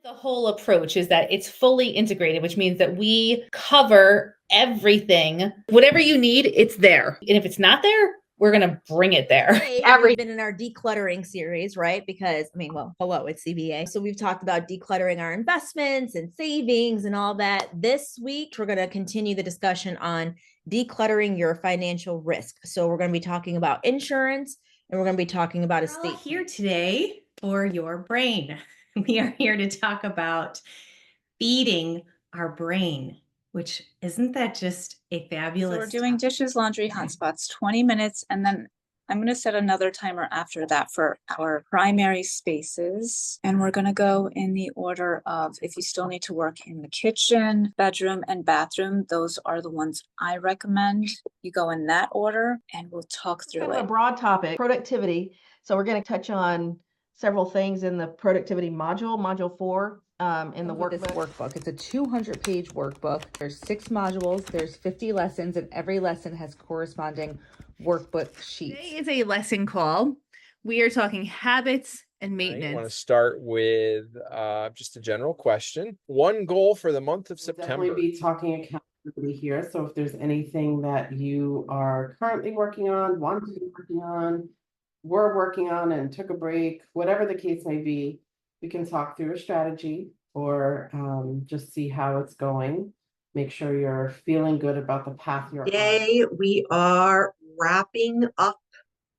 The whole approach is that it's fully integrated, which means that we cover everything. Whatever you need, it's there. And if it's not there, we're going to bring it there. We've been in our decluttering series, right? Because hello, it's CBA. So we've talked about decluttering our investments and savings and all that. This week, we're going to continue the discussion on decluttering your financial risk. So we're going to be talking about insurance and we're going to be talking about estate. Here today for your brain. We are here to talk about feeding our brain, which isn't that just a fabulous So we're doing dishes, laundry, hot spots, 20 minutes, and then I'm going to set another timer after that for our primary spaces. And we're going to go in the order of if you still need to work in the kitchen, bedroom, and bathroom, those are the ones I recommend. You go in that order and we'll talk through Kind it. of a broad topic, productivity. So we're going to touch on several things in the productivity module 4 in the workbook. It's a 200-page workbook. There's 6 modules. There's 50 lessons, and every lesson has corresponding workbook sheets. Today is a lesson call. We are talking habits and maintenance. I want to start with just a general question. One goal for the month of September. Definitely be talking accountability here. So if there's anything that you are currently working on, want to be working on, were working on and took a break, whatever the case may be, we can talk through a strategy or just see how it's going. Make sure you're feeling good about the path you're on. Today, we are wrapping up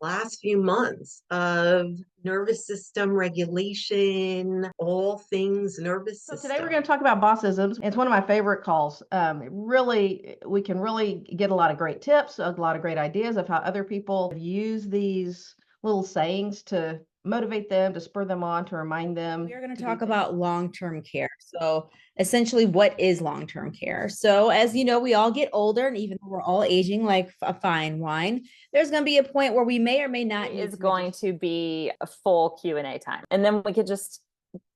last few months of nervous system regulation, all things nervous system. So today we're going to talk about bossisms. It's one of my favorite calls. We can really get a lot of great tips, a lot of great ideas of how other people use these little sayings to motivate them, to spur them on, to remind them. We are going to talk about long-term care. So essentially, what is long-term care? So as you know, we all get older, and even though we're all aging like a fine wine, there's going to be a point where we may or may not is going to be a full Q&A time. And then we could just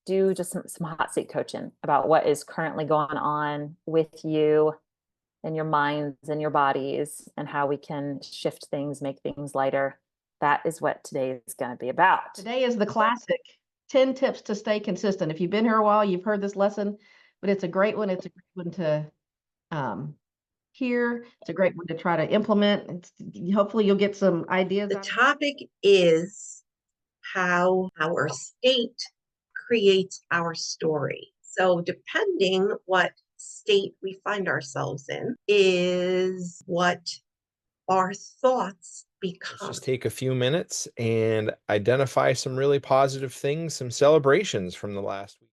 do some hot seat coaching about what is currently going on with you and your minds and your bodies and how we can shift things, make things lighter. That is what today is going to be about. Today is the classic 10 tips to stay consistent. If you've been here a while, you've heard this lesson, but it's a great one. It's a great one to hear. It's a great one to try to implement. Hopefully you'll get some ideas. The topic is how our state creates our story. So depending what state we find ourselves in is what our thoughts become. Let's just take a few minutes and identify some really positive things, some celebrations from the last week.